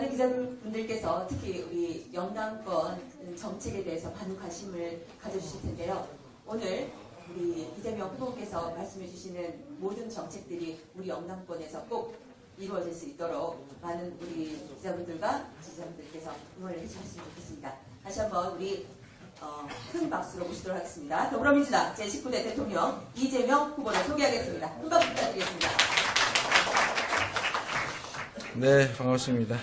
많은 기자분들께서 특히 우리 영남권 정책에 대해서 많은 관심을 가져주실 텐데요. 오늘 우리 이재명 후보께서 말씀해 주시는 모든 정책들이 우리 영남권에서 꼭 이루어질 수 있도록 많은 우리 기자분들과 지지자분들께서 응원을 해주셨으면 좋겠습니다. 다시 한번 우리 큰 박수로 모시도록 하겠습니다. 더불어민주당 제19대 대통령 이재명 후보를 소개하겠습니다. 큰 박수 부탁드리겠습니다. 네, 반갑습니다.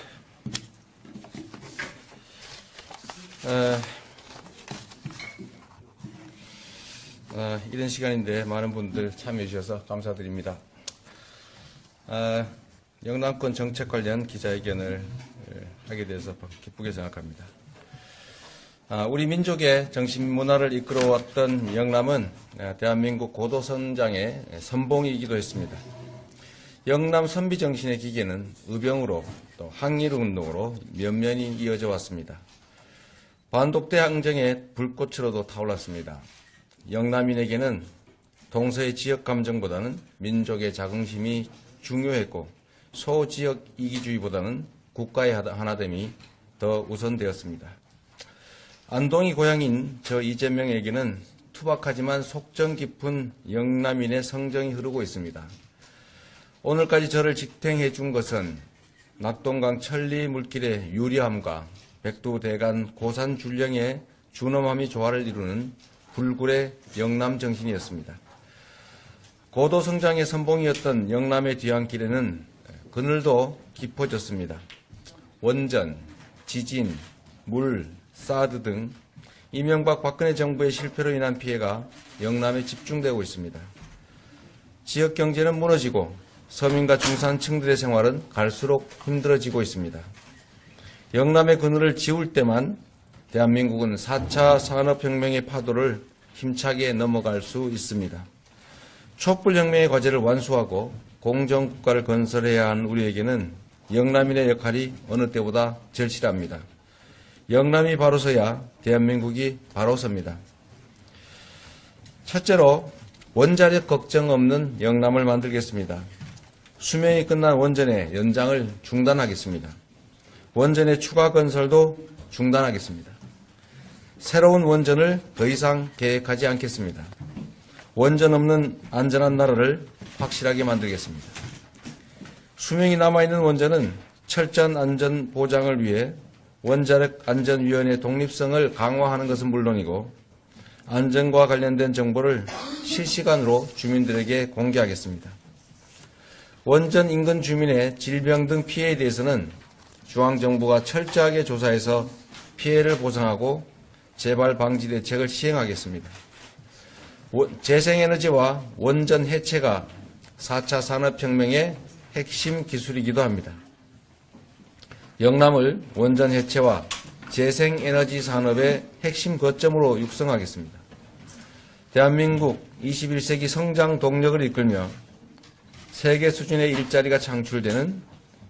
이런 시간인데 많은 분들 참여해 주셔서 감사드립니다. 영남권 정책 관련 기자회견을 하게 돼서 기쁘게 생각합니다. 우리 민족의 정신문화를 이끌어왔던 영남은 대한민국 고도 성장의 선봉이기도 했습니다. 영남 선비 정신의 기계는 의병으로 또 항일운동으로 면면이 이어져 왔습니다. 반독대 항쟁의 불꽃으로도 타올랐습니다. 영남인에게는 동서의 지역 감정보다는 민족의 자긍심이 중요했고 소지역 이기주의보다는 국가의 하나됨이 더 우선되었습니다. 안동이 고향인 저 이재명에게는 투박하지만 속정 깊은 영남인의 성정이 흐르고 있습니다. 오늘까지 저를 직행해 준 것은 낙동강 천리 물길의 유리함과 백두대간 고산 줄령의 준엄함이 조화를 이루는 불굴의 영남 정신이었습니다. 고도 성장의 선봉이었던 영남의 뒤안길에는 그늘도 깊어졌습니다. 원전, 지진, 물, 사드 등 이명박 박근혜 정부의 실패로 인한 피해가 영남에 집중되고 있습니다. 지역 경제는 무너지고 서민과 중산층들의 생활은 갈수록 힘들어지고 있습니다. 영남의 그늘을 지울 때만 대한민국은 4차 산업혁명의 파도를 힘차게 넘어갈 수 있습니다. 촛불혁명의 과제를 완수하고 공정국가를 건설해야 하는 우리에게는 영남인의 역할이 어느 때보다 절실합니다. 영남이 바로 서야 대한민국이 바로 섭니다. 첫째로 원자력 걱정 없는 영남을 만들겠습니다. 수명이 끝난 원전의 연장을 중단하겠습니다. 원전의 추가 건설도 중단하겠습니다. 새로운 원전을 더 이상 계획하지 않겠습니다. 원전 없는 안전한 나라를 확실하게 만들겠습니다. 수명이 남아있는 원전은 철저한 안전 보장을 위해 원자력 안전위원회 독립성을 강화하는 것은 물론이고 안전과 관련된 정보를 실시간으로 주민들에게 공개하겠습니다. 원전 인근 주민의 질병 등 피해에 대해서는 중앙정부가 철저하게 조사해서 피해를 보상하고 재발 방지 대책을 시행하겠습니다. 재생에너지와 원전 해체가 4차 산업혁명의 핵심 기술이기도 합니다. 영남을 원전 해체와 재생에너지 산업의 핵심 거점으로 육성하겠습니다. 대한민국 21세기 성장 동력을 이끌며 세계 수준의 일자리가 창출되는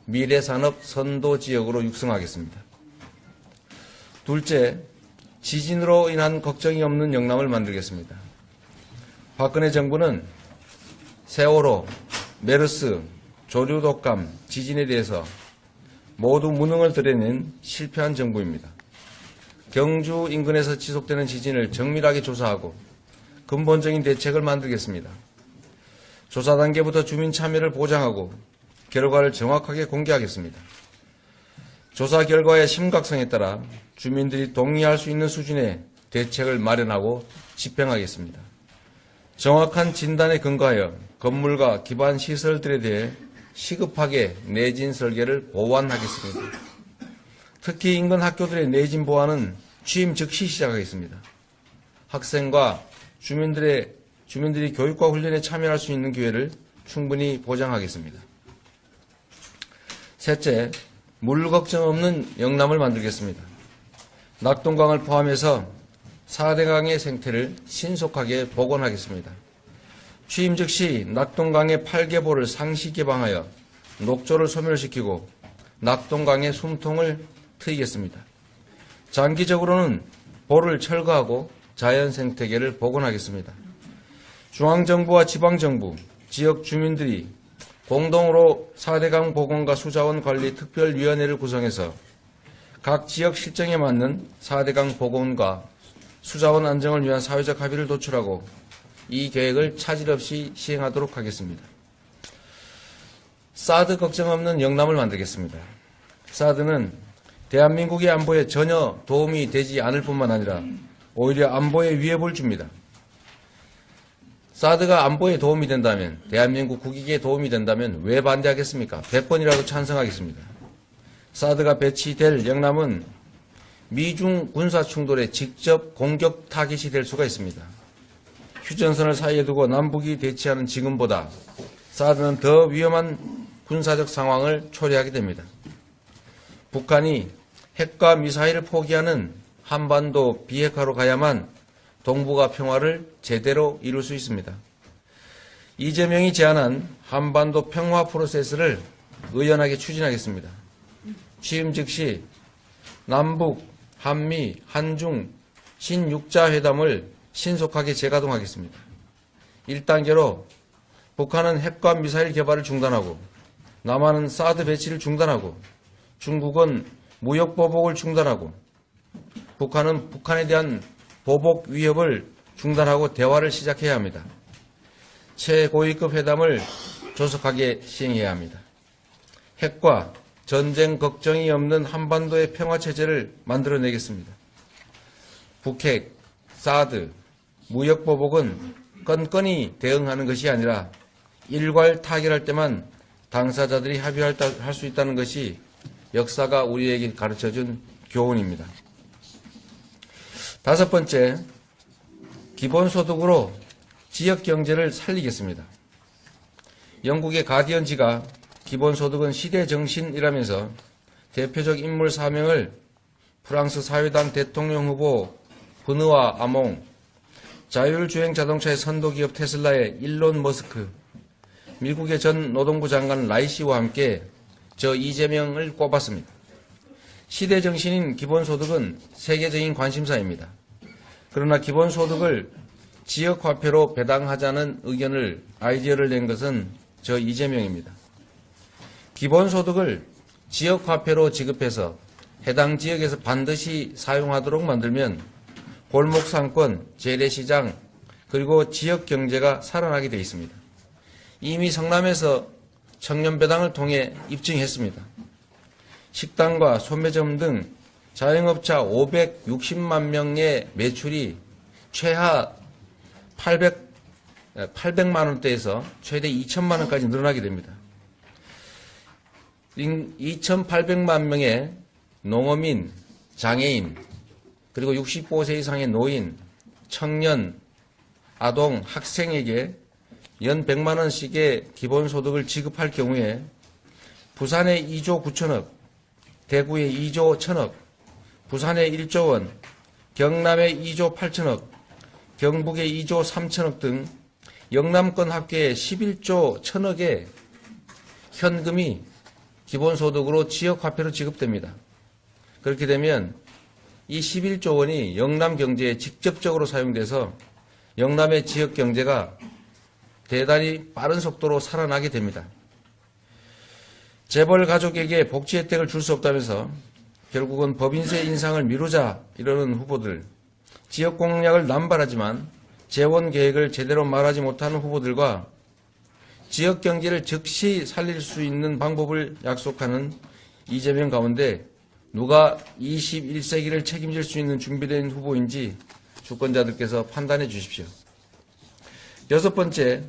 미래산업 선도 지역으로 육성하겠습니다. 둘째, 지진으로 인한 걱정이 없는 영남을 만들겠습니다. 박근혜 정부는 세월호, 메르스, 조류독감, 지진에 대해서 모두 무능을 드러낸 실패한 정부입니다. 경주 인근에서 지속되는 지진을 정밀하게 조사하고 근본적인 대책을 만들겠습니다. 조사 단계부터 주민 참여를 보장하고 결과를 정확하게 공개하겠습니다. 조사 결과의 심각성에 따라 주민들이 동의할 수 있는 수준의 대책을 마련하고 집행하겠습니다. 정확한 진단에 근거하여 건물과 기반 시설들에 대해 시급하게 내진 설계를 보완하겠습니다. 특히 인근 학교들의 내진 보완은 취임 즉시 시작하겠습니다. 학생과 주민들이 교육과 훈련에 참여할 수 있는 기회를 충분히 보장하겠습니다. 셋째, 물 걱정 없는 영남을 만들겠습니다. 낙동강을 포함해서 4대강의 생태를 신속하게 복원하겠습니다. 취임 즉시 낙동강의 8개보를 상시 개방하여 녹조를 소멸시키고 낙동강의 숨통을 트이겠습니다. 장기적으로는 보를 철거하고 자연 생태계를 복원하겠습니다. 중앙정부와 지방정부, 지역 주민들이 공동으로 4대강 보건과 수자원 관리 특별위원회를 구성해서 각 지역 실정에 맞는 4대강 보건과 수자원 안정을 위한 사회적 합의를 도출하고 이 계획을 차질 없이 시행하도록 하겠습니다. 사드 걱정 없는 영남을 만들겠습니다. 사드는 대한민국의 안보에 전혀 도움이 되지 않을 뿐만 아니라 오히려 안보에 위협을 줍니다. 사드가 안보에 도움이 된다면, 대한민국 국익에 도움이 된다면 왜 반대하겠습니까? 100번이라도 찬성하겠습니다. 사드가 배치될 영남은 미중 군사 충돌의 직접 공격 타깃이 될 수가 있습니다. 휴전선을 사이에 두고 남북이 대치하는 지금보다 사드는 더 위험한 군사적 상황을 초래하게 됩니다. 북한이 핵과 미사일을 포기하는 한반도 비핵화로 가야만 동북아 평화를 제대로 이룰 수 있습니다. 이재명이 제안한 한반도 평화 프로세스를 의연하게 추진하겠습니다. 취임 즉시 남북, 한미, 한중, 신육자 회담을 신속하게 재가동하겠습니다. 1단계로 북한은 핵과 미사일 개발을 중단하고 남한은 사드 배치를 중단하고 중국은 무역 보복을 중단하고 북한은 북한에 대한 보복 위협을 중단하고 대화를 시작해야 합니다. 최고위급 회담을 조속하게 시행해야 합니다. 핵과 전쟁 걱정이 없는 한반도의 평화체제를 만들어내겠습니다. 북핵, 사드, 무역 보복은 건건히 대응하는 것이 아니라 일괄 타결할 때만 당사자들이 합의할 수 있다는 것이 역사가 우리에게 가르쳐준 교훈입니다. 5번째, 기본소득으로 지역경제를 살리겠습니다. 영국의 가디언지가 기본소득은 시대정신이라면서 대표적 인물 4명을 프랑스 사회당 대통령 후보 브느와 아몽, 자율주행 자동차의 선도기업 테슬라의 일론 머스크, 미국의 전 노동부 장관 라이시와 함께 저 이재명을 꼽았습니다. 시대정신인 기본소득은 세계적인 관심사입니다. 그러나 기본소득을 지역화폐로 배당하자는 아이디어를 낸 것은 저 이재명입니다. 기본소득을 지역화폐로 지급해서 해당 지역에서 반드시 사용하도록 만들면 골목상권, 재래시장, 그리고 지역경제가 살아나게 되어 있습니다. 이미 성남에서 청년배당을 통해 입증했습니다. 식당과 소매점 등 자영업자 560만 명의 매출이 최하 800만 원대에서 최대 2천만 원까지 늘어나게 됩니다. 2,800만 명의 농어민, 장애인, 그리고 65세 이상의 노인, 청년, 아동, 학생에게 연 100만 원씩의 기본소득을 지급할 경우에 부산의 2조 9천억, 대구의 2조 1천억, 부산의 1조 원, 경남의 2조 8천억, 경북의 2조 3천억 등 영남권 합계의 11조 1천억의 현금이 기본소득으로 지역화폐로 지급됩니다. 그렇게 되면 이 11조 원이 영남 경제에 직접적으로 사용돼서 영남의 지역 경제가 대단히 빠른 속도로 살아나게 됩니다. 재벌 가족에게 복지 혜택을 줄 수 없다면서 결국은 법인세 인상을 미루자 이러는 후보들, 지역 공약을 남발하지만 재원 계획을 제대로 말하지 못하는 후보들과 지역 경제를 즉시 살릴 수 있는 방법을 약속하는 이재명 가운데 누가 21세기를 책임질 수 있는 준비된 후보인지 주권자들께서 판단해 주십시오. 6번째,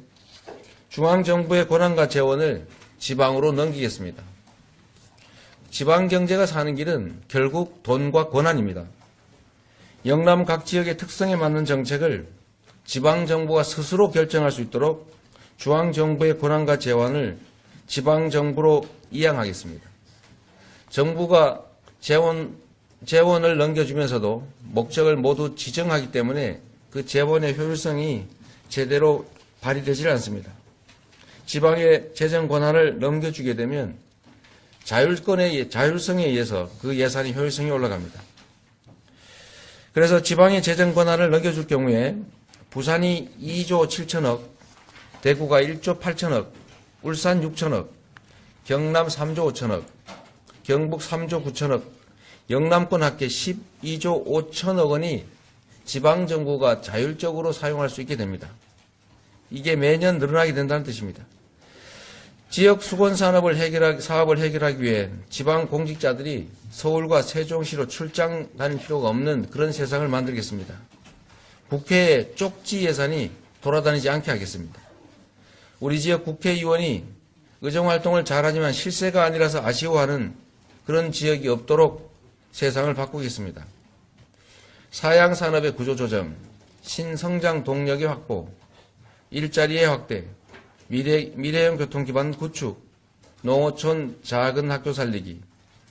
중앙정부의 권한과 재원을 지방으로 넘기겠습니다. 지방경제가 사는 길은 결국 돈과 권한입니다. 영남 각 지역의 특성에 맞는 정책을 지방정부가 스스로 결정할 수 있도록 중앙정부의 권한과 재원을 지방정부로 이양하겠습니다. 정부가 재원을 넘겨주면서도 목적을 모두 지정하기 때문에 그 재원의 효율성이 제대로 발휘되질 않습니다. 지방의 재정 권한을 넘겨주게 되면 자율성에 의해서 그 예산의 효율성이 올라갑니다. 그래서 지방의 재정 권한을 넘겨줄 경우에 부산이 2조 7천억, 대구가 1조 8천억, 울산 6천억, 경남 3조 5천억, 경북 3조 9천억, 영남권 합계 12조 5천억 원이 지방정부가 자율적으로 사용할 수 있게 됩니다. 이게 매년 늘어나게 된다는 뜻입니다. 지역 수건 사업을 해결하기 위해 지방 공직자들이 서울과 세종시로 출장 다닐 필요가 없는 그런 세상을 만들겠습니다. 국회에 쪽지 예산이 돌아다니지 않게 하겠습니다. 우리 지역 국회의원이 의정활동을 잘하지만 실세가 아니라서 아쉬워하는 그런 지역이 없도록 세상을 바꾸겠습니다. 사양산업의 구조조정, 신성장 동력의 확보, 일자리의 확대, 미래형 교통기반 구축, 농어촌 작은 학교 살리기,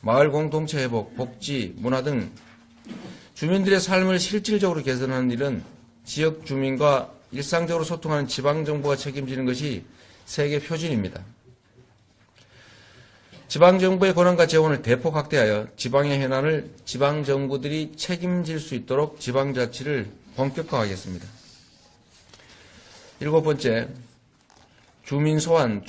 마을 공동체 회복, 복지, 문화 등 주민들의 삶을 실질적으로 개선하는 일은 지역 주민과 일상적으로 소통하는 지방정부가 책임지는 것이 세계 표준입니다. 지방정부의 권한과 재원을 대폭 확대하여 지방의 현안을 지방정부들이 책임질 수 있도록 지방자치를 본격화하겠습니다. 7번째, 주민소환,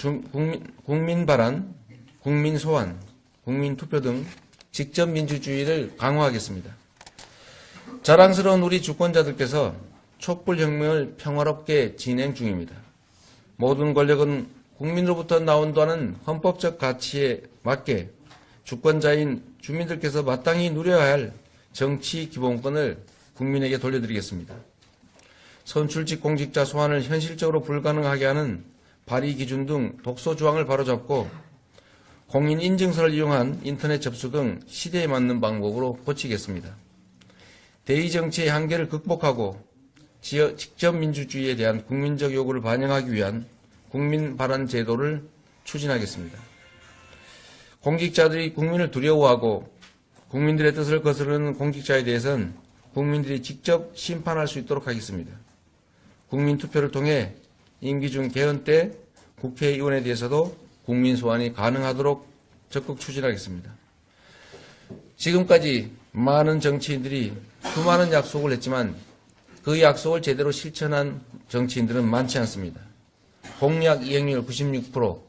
국민발언, 국민소환, 국민투표 등 직접민주주의를 강화하겠습니다. 자랑스러운 우리 주권자들께서 촛불혁명을 평화롭게 진행 중입니다. 모든 권력은 국민으로부터 나온다는 헌법적 가치에 맞게 주권자인 주민들께서 마땅히 누려야 할 정치 기본권을 국민에게 돌려드리겠습니다. 선출직 공직자 소환을 현실적으로 불가능하게 하는 발의 기준 등 독소 조항을 바로잡고 공인 인증서를 이용한 인터넷 접수 등 시대에 맞는 방법으로 고치겠습니다. 대의 정치의 한계를 극복하고 직접 민주주의에 대한 국민적 요구를 반영하기 위한 국민 발언 제도를 추진하겠습니다. 공직자들이 국민을 두려워하고 국민들의 뜻을 거스르는 공직자에 대해서는 국민들이 직접 심판할 수 있도록 하겠습니다. 국민투표를 통해 임기 중 개헌 때 국회의원에 대해서도 국민 소환이 가능하도록 적극 추진하겠습니다. 지금까지 많은 정치인들이 수많은 약속을 했지만 그 약속을 제대로 실천한 정치인들은 많지 않습니다. 공약 이행률 96%,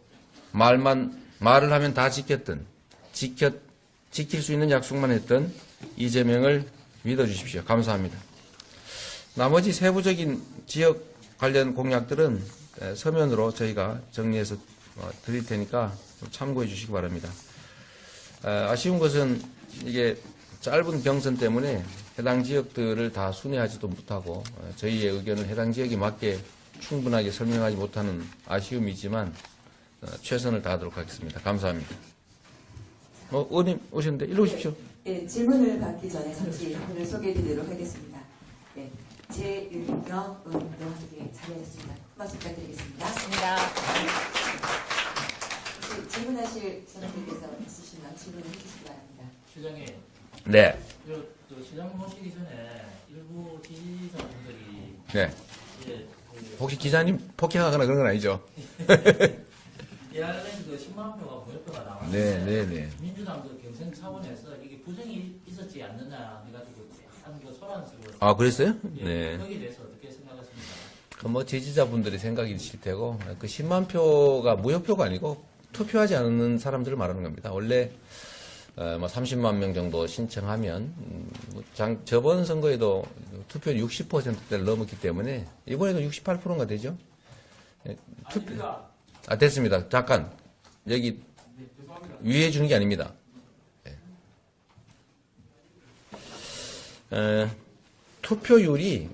말을 하면 다 지켰던, 지킬 수 있는 약속만 했던 이재명을 믿어주십시오. 감사합니다. 나머지 세부적인 지역 관련 공약들은 서면으로 저희가 정리해서 드릴 테니까 참고해 주시기 바랍니다. 아쉬운 것은 이게 짧은 경선 때문에 해당 지역들을 다 순회하지도 못하고 저희의 의견을 해당 지역에 맞게 충분하게 설명하지 못하는 아쉬움이지만 최선을 다하도록 하겠습니다. 감사합니다. 의원님 오셨는데 일로 오십시오. 네, 질문을 받기 전에 잠시 오늘 소개해드리도록 하겠습니다. 네, 제1경 의원님도 함께 자리하셨습니다. 말씀 부탁드리겠습니다. 맞습니다. 혹시 질문하실 선생님께서 있으시면 질문을 해주시기 바랍니다. 시장님, 네. 시장 모시기 전에 일부 지지자분들이 네. 이제 혹시 기자님 폭행하거나 그런 건 아니죠? 예전에 그 10만 표가 무효표가 나왔는데 네. 민주당 그 경선 차원에서 이게 부정이 있었지 않느냐 해가지고 약간 그 소란스러워. 아, 그랬어요? 예, 네. 거기에 대해서 어떻게 생각하십니까? 그 지지자분들의 생각이실 테고, 그 10만 표가 무효표가 아니고 투표하지 않는 사람들을 말하는 겁니다. 원래 30만 명 정도 신청하면 저번 선거에도 투표율 60%대를 넘었기 때문에 이번에도 68%가 되죠. 됐습니다. 잠깐 여기 위에 주는 게 아닙니다. 투표율이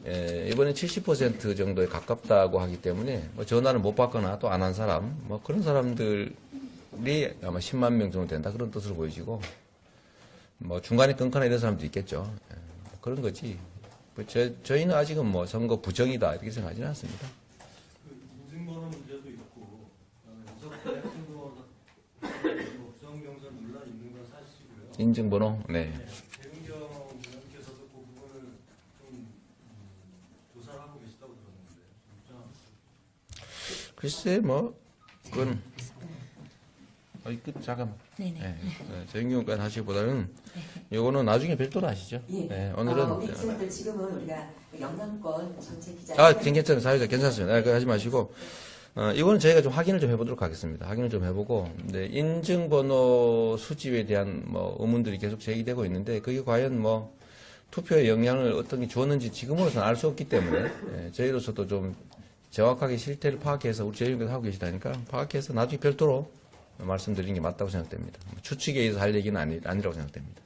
이번에 70% 정도에 가깝다고 하기 때문에 전화를 못 받거나 또 안 한 사람 그런 사람들이 아마 10만 명 정도 된다 그런 뜻으로 보여지고 중간에 끊거나 이런 사람도 있겠죠. 그런 거지. 저희는 아직은 선거 부정이다 이렇게 생각하지는 않습니다. 인증번호 문제도 있고 우석대 선거 부정 경선 논란 있는 건 사실이고요. 인증번호, 네. 배은경 의원께서도 그 부분을 좀 조사를 하고 계시다고 들었는데 글쎄 그건 잠깐만. 네네. 정경관 하시기보다는 요거는 나중에 별도로 하시죠. 예. 네, 오늘은 우리 기자님들 지금은 우리가 영남권 전체 기자. 괜찮아요. 사회자 괜찮습니다. 그거 하지 마시고 이거는 저희가 좀 확인을 좀 해보도록 하겠습니다. 확인을 좀 해보고, 네, 인증번호 수집에 대한 뭐 의문들이 계속 제기되고 있는데, 그게 과연 뭐 투표에 영향을 어떤 게 주었는지 지금으로서는 알 수 없기 때문에, 예, 저희로서도 좀 정확하게 실태를 파악해서 우리 저희가 하고 계시다니까 파악해서 나중에 별도로 말씀드리는 게 맞다고 생각됩니다. 추측에 의해서 할 얘기는 아니라고 생각됩니다.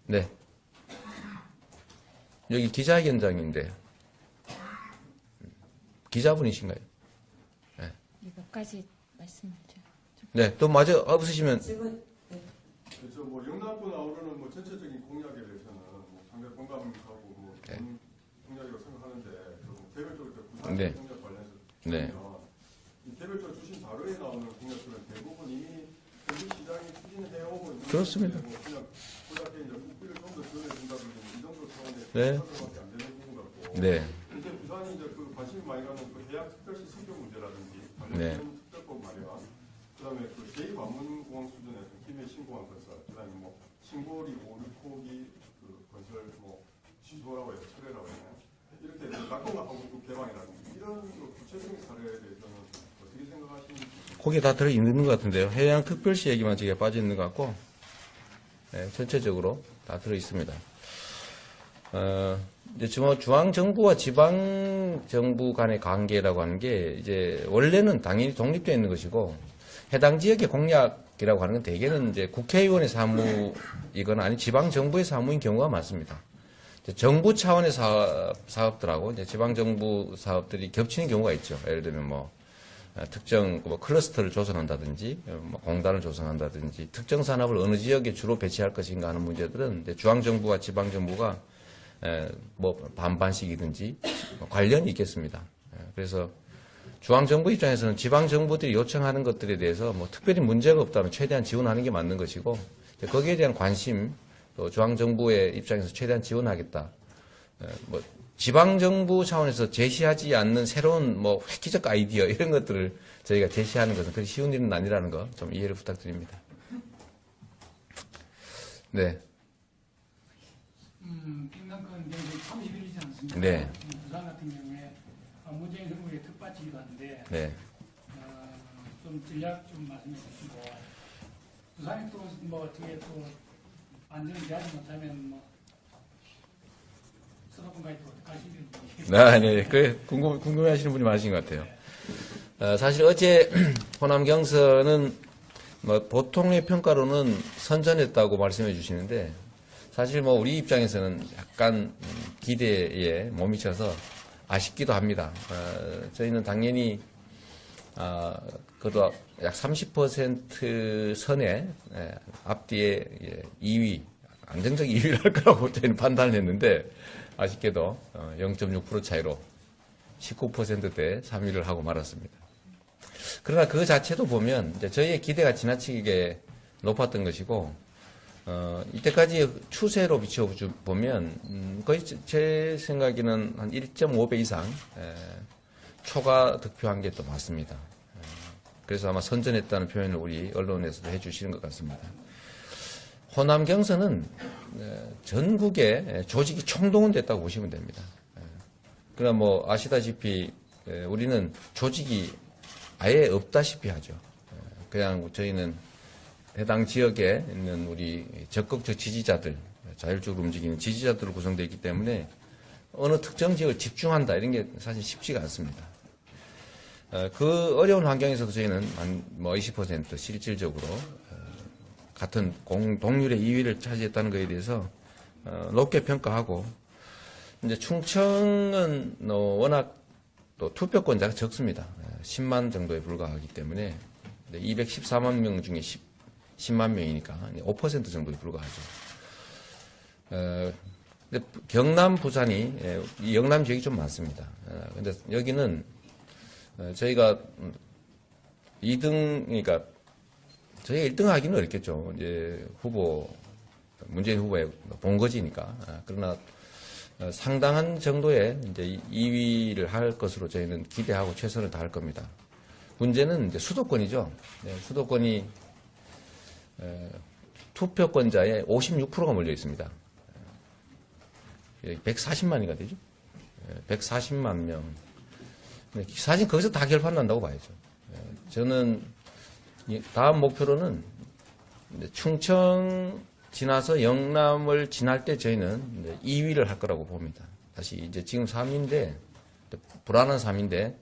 네. 여기 기자회견장인데, 기자분이신가요? 몇 가지 말씀을 좀. 네, 또 마저 없으시면 질문. 네. 그래서 뭐 영남권 아우르는 뭐 전체적인 공약에 대해서는 뭐 상당히 공감하고 뭐 네. 좋은 공약이라고 생각하는데 그 개별적으로 부산 네. 공약 관련해서 네. 보면 이 개별적으로 주신 자료에 나오는 공약들은 대부분 이미 전국 시장이 추진해 오고 있는 그렇습니다. 뭐 그냥 그렇게 이제 국비를 좀 더 지원해준다든지 이 정도 차원의 네. 사정밖에 안 되는 부분 같고 네, 이제 부산이 이제 그 관심이 많이 가는 그 해양 특별시 수교 문제라든지 네. 관련 특별법 말이야. 그다음에 그 제2관문공항 수준의 그 김해 신공항 건설, 그다음에 뭐 신고리 5,6호기 그 건설 뭐 취소라고 해서 철회라고 해요. 이렇게 낙동강하고 또 개방이라든지 이런 그 구체적인 사례에 대해서는 어떻게 생각하시는지. 거기에 다 들어있는 것 같은데요. 해양특별시 얘기만 지금 빠져 있는 것 같고, 네, 전체적으로 다 들어있습니다. 이제 중앙정부와 지방정부 간의 관계라고 하는 게 이제 원래는 당연히 독립되어 있는 것이고 해당 지역의 공약이라고 하는 건 대개는 이제 국회의원의 사무이거나 아니 지방정부의 사무인 경우가 많습니다. 정부 차원의 사업들하고 이제 지방정부 사업들이 겹치는 경우가 있죠. 예를 들면 뭐 특정 뭐 클러스터를 조성한다든지 뭐 공단을 조성한다든지 특정 산업을 어느 지역에 주로 배치할 것인가 하는 문제들은 이제 중앙정부와 지방정부가 뭐 반반씩이든지 관련이 있겠습니다. 그래서 중앙정부 입장에서는 지방정부들이 요청하는 것들에 대해서 뭐 특별히 문제가 없다면 최대한 지원하는 게 맞는 것이고 거기에 대한 관심 또 중앙정부의 입장에서 최대한 지원하겠다. 뭐 지방정부 차원에서 제시하지 않는 새로운 뭐 획기적 아이디어 이런 것들을 저희가 제시하는 것은 그리 쉬운 일은 아니라는 거 좀 이해를 부탁드립니다. 네. 경남권 경쟁 30일이지 않습니까? 네. 부산 같은 경우에 문재인 정부의 특바지기도 한데 네. 좀 전략 좀 말씀해 주시고 부산이 또 뭐 어떻게 또 안전을 대하지 못하면 뭐 수도권까지 또 어떻게 하시는지. 아, 네. 그 궁금해 하시는 분이 많으신 것 같아요. 사실 어제 호남 경선은 뭐 보통의 평가로는 선전했다고 말씀해 주시는데 사실 뭐 우리 입장에서는 약간 기대에 못 미쳐서 아쉽기도 합니다. 저희는 당연히 그래도 약 30% 선에 앞뒤에 2위, 안정적 2위를 할 거라고 저희는 판단을 했는데 아쉽게도 0.6% 차이로 19%대 3위를 하고 말았습니다. 그러나 그 자체도 보면 이제 저희의 기대가 지나치게 높았던 것이고 이때까지 추세로 비춰보면 거의 제 생각에는 한 1.5배 이상 초과 득표한 게 또 맞습니다. 그래서 아마 선전했다는 표현을 우리 언론에서도 해주시는 것 같습니다. 호남 경선은 전국에 조직이 총동원됐다고 보시면 됩니다. 그러나 뭐 아시다시피 우리는 조직이 아예 없다시피 하죠. 그냥 저희는 해당 지역에 있는 우리 적극적 지지자들, 자율적으로 움직이는 지지자들로 구성되어 있기 때문에 어느 특정 지역을 집중한다 이런 게 사실 쉽지가 않습니다. 그 어려운 환경에서도 저희는 한 뭐 20% 실질적으로 같은 동률의 2위를 차지했다는 것에 대해서 높게 평가하고 이제 충청은 워낙 또 투표권자가 적습니다. 10만 정도에 불과하기 때문에 214만 명 중에 10만 명이니까 5% 정도에 불과하죠. 근데 경남, 부산이 영남 지역이 좀 많습니다. 근데 여기는 저희가 2등, 그러니까 저희가 1등 하기는 어렵겠죠. 이제 문재인 후보의 본거지니까. 그러나 상당한 정도의 이제 2위를 할 것으로 저희는 기대하고 최선을 다할 겁니다. 문제는 이제 수도권이죠. 수도권이 투표권자의 56%가 몰려 있습니다. 140만이가 되죠. 140만 명. 사실 거기서 다 결판 난다고 봐야죠. 저는 다음 목표로는 충청 지나서 영남을 지날 때 저희는 2위를 할 거라고 봅니다. 다시 이제 지금 3위인데 불안한 3위인데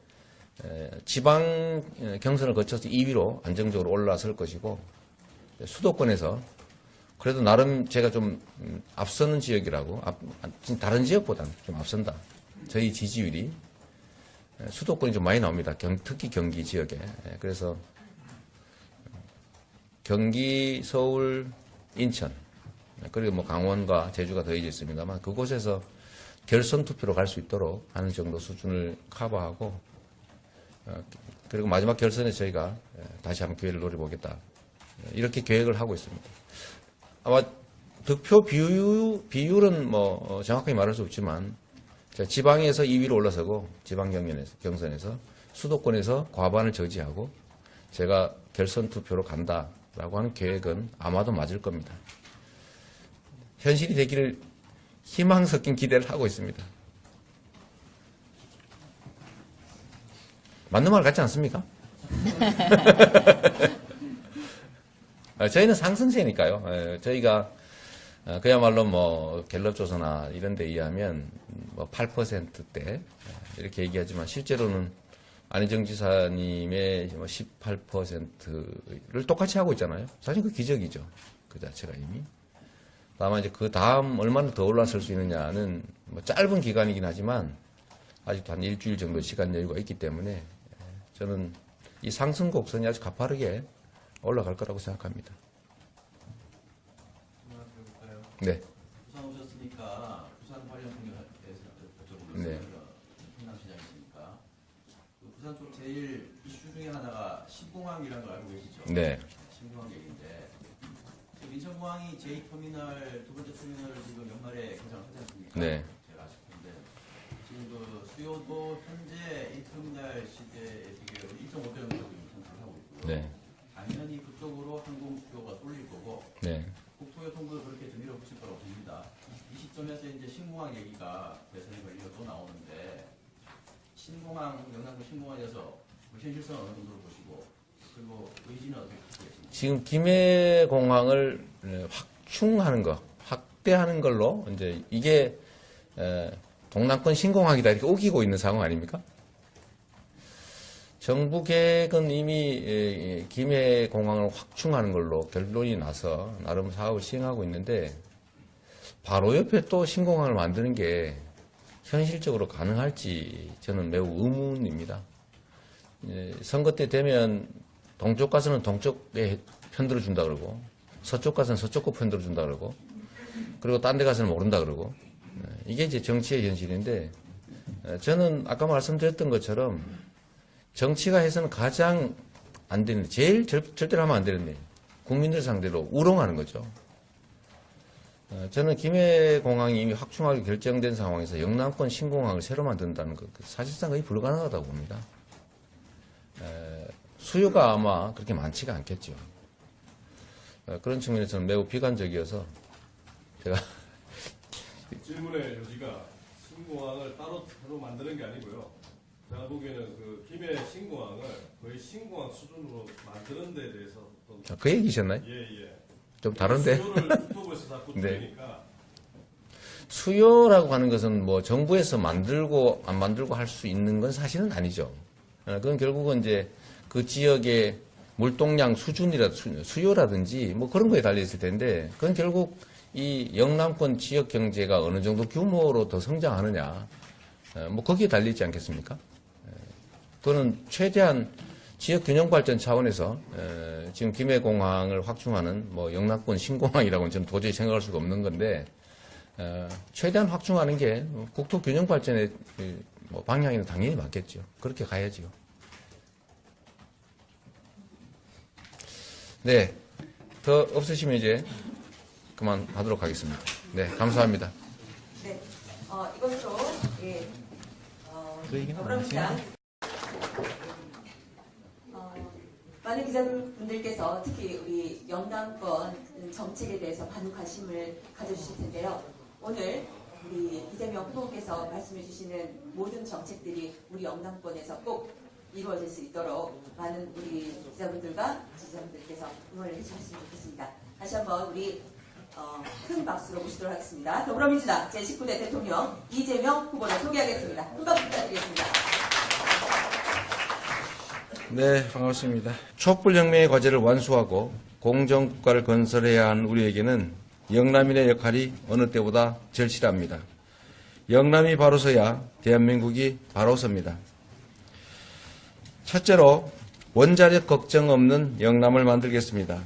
지방 경선을 거쳐서 2위로 안정적으로 올라설 것이고 수도권에서 그래도 나름 제가 좀 앞서는 지역이라고 다른 지역보다는 좀 앞선다. 저희 지지율이 수도권이 좀 많이 나옵니다. 특히 경기 지역에. 그래서 경기, 서울, 인천 그리고 뭐 강원과 제주가 더해져 있습니다만 그곳에서 결선 투표로 갈 수 있도록 하는 정도 수준을 커버하고 그리고 마지막 결선에 저희가 다시 한번 기회를 노려보겠다. 이렇게 계획을 하고 있습니다. 아마 득표 비율은 뭐 정확하게 말할 수 없지만 지방에서 2위로 올라서고 지방 경선에서 수도권에서 과반을 저지하고 제가 결선 투표로 간다라고 하는 계획은 아마도 맞을 겁니다. 현실이 되기를 희망 섞인 기대를 하고 있습니다. 맞는 말 같지 않습니까? 저희는 상승세니까요. 저희가 그야말로 뭐 갤럽 조사나 이런 데 의하면 뭐 8%대 이렇게 얘기하지만 실제로는 안희정 지사님의 18%를 똑같이 하고 있잖아요. 사실 그 기적이죠. 그 자체가 이미. 다만 이제 그 다음 얼마나 더 올라설 수 있느냐는 뭐 짧은 기간이긴 하지만 아직도 한 일주일 정도 시간 여유가 있기 때문에 저는 이 상승 곡선이 아주 가파르게 올라갈 거라고 생각합니다. 네. 부산 오셨으니까 부산 관련 통역에 대해서 여쭤보겠습니다. 네. 경남시장이시니까 그 부산 쪽 제일 이슈 중에 하나가 신공항이라는 걸 알고 계시죠? 네. 신공항 얘기인데 인천공항이 제2터미널 두 번째 터미널을 지금 연말에 개장을 하지 않습니까? 네. 제가 아쉽던데 지금 그 수요도 현재 1터미널 시대에 비교해서 1.5배 정도 상승하고 있고요. 네. 당연히 그쪽으로 항공 수요가 쏠릴 거고 네. 국토교통부도 그렇게 좀 밀어붙일 거라고 봅니다. 이 시점에서 이제 신공항 얘기가 대선에 걸리고 또 나오는데 신공항, 영남도 신공항에서 현실성 어느 정도로 보시고 그리고 의지는 어떻게 갖고 계십니까? 지금 김해공항을 확충하는 거, 확대하는 걸로 이제 이게 동남권 신공항이다 이렇게 우기고 있는 상황 아닙니까? 정부 계획은 이미 김해공항을 확충하는 걸로 결론이 나서 나름 사업을 시행하고 있는데 바로 옆에 또 신공항을 만드는 게 현실적으로 가능할지 저는 매우 의문입니다. 선거 때 되면 동쪽 가서는 동쪽에 편들어 준다 그러고 서쪽 가서는 서쪽 거 편들어 준다 그러고 그리고 딴 데 가서는 모른다 그러고 이게 이제 정치의 현실인데 저는 아까 말씀드렸던 것처럼 정치가 해서는 가장 안 되는, 제일 절대로 하면 안 되는 일. 국민들 상대로 우롱하는 거죠. 저는 김해공항이 이미 확충하게 결정된 상황에서 영남권 신공항을 새로 만든다는 것, 사실상 거의 불가능하다고 봅니다. 수요가 아마 그렇게 많지가 않겠죠. 그런 측면에서는 매우 비관적이어서 제가 질문의 요지가 신공항을 따로 새로 만드는 게 아니고요. 제가 보기에는 그 김해 신공항을 거의 신공항 수준으로 만드는 데 대해서 그 얘기셨나요? 예. 좀 다른데? 수요를 유튜브에서 자꾸 네. 들으니까 수요라고 하는 것은 뭐 정부에서 만들고 안 만들고 할 수 있는 건 사실은 아니죠. 그건 결국은 이제 그 지역의 물동량 수요라든지 뭐 그런 거에 달려 있을 텐데 그건 결국 이 영남권 지역 경제가 어느 정도 규모로 더 성장하느냐 뭐 거기에 달려 있지 않겠습니까? 그거는 최대한 지역 균형 발전 차원에서 지금 김해공항을 확충하는 뭐 영남권 신공항이라고는 저는 도저히 생각할 수가 없는 건데 최대한 확충하는 게 국토 균형 발전의 뭐 방향에는 당연히 맞겠죠. 그렇게 가야죠. 네, 더 없으시면 이제 그만하도록 하겠습니다. 네, 감사합니다. 네, 이것으로 더불어민주당 많은 기자분들께서 특히 우리 영남권 정책에 대해서 많은 관심을 가져주실 텐데요. 오늘 우리 이재명 후보께서 말씀해 주시는 모든 정책들이 우리 영남권에서 꼭 이루어질 수 있도록 많은 우리 기자분들과 지지자분들께서 응원을 해주셨으면 좋겠습니다. 다시 한번 우리 큰 박수로 모시도록 하겠습니다. 더불어민주당 제19대 대통령 이재명 후보를 소개하겠습니다. 큰 박수 부탁드리겠습니다. 네, 반갑습니다. 촛불혁명의 과제를 완수하고 공정국가를 건설해야 하는 우리에게는 영남인의 역할이 어느 때보다 절실합니다. 영남이 바로 서야 대한민국이 바로 섭니다. 첫째로 원자력 걱정 없는 영남을 만들겠습니다.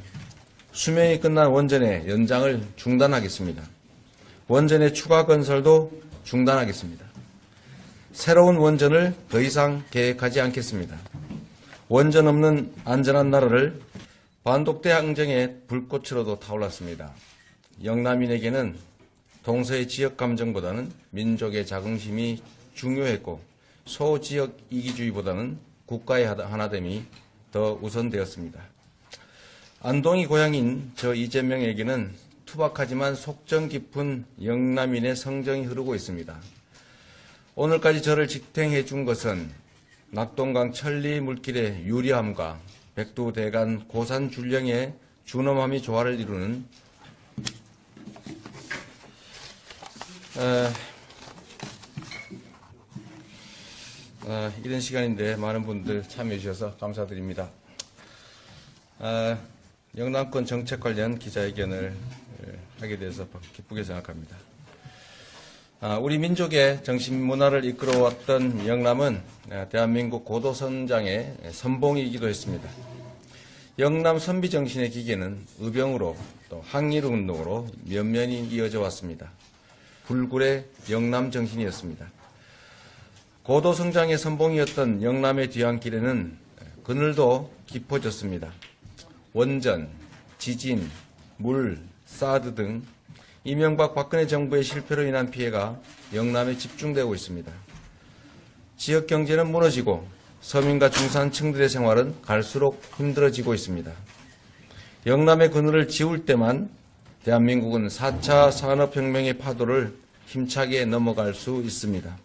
수명이 끝난 원전의 연장을 중단하겠습니다. 원전의 추가 건설도 중단하겠습니다. 새로운 원전을 더 이상 계획하지 않겠습니다. 원전 없는 안전한 나라를 반독대 항쟁의 불꽃으로도 타올랐습니다. 영남인에게는 동서의 지역 감정보다는 민족의 자긍심이 중요했고 소지역 이기주의보다는 국가의 하나됨이 더 우선되었습니다. 안동이 고향인 저 이재명에게는 투박하지만 속정 깊은 영남인의 성정이 흐르고 있습니다. 오늘까지 저를 지탱해 준 것은 낙동강 천리 물길의 유리함과 백두대간 고산 줄령의 준엄함이 조화를 이루는 이런 시간인데 많은 분들 참여해 주셔서 감사드립니다. 영남권 정책 관련 기자회견을 하게 돼서 기쁘게 생각합니다. 우리 민족의 정신 문화를 이끌어왔던 영남은 대한민국 고도 성장의 선봉이기도 했습니다. 영남 선비 정신의 기계는 의병으로 또 항일운동으로 면면이 이어져 왔습니다. 불굴의 영남 정신이었습니다. 고도 성장의 선봉이었던 영남의 뒤안길에는 그늘도 깊어졌습니다. 원전, 지진, 물, 사드 등 이명박 박근혜 정부의 실패로 인한 피해가 영남에 집중되고 있습니다. 지역 경제는 무너지고 서민과 중산층들의 생활은 갈수록 힘들어지고 있습니다. 영남의 그늘을 지울 때만 대한민국은 4차 산업혁명의 파도를 힘차게 넘어갈 수 있습니다.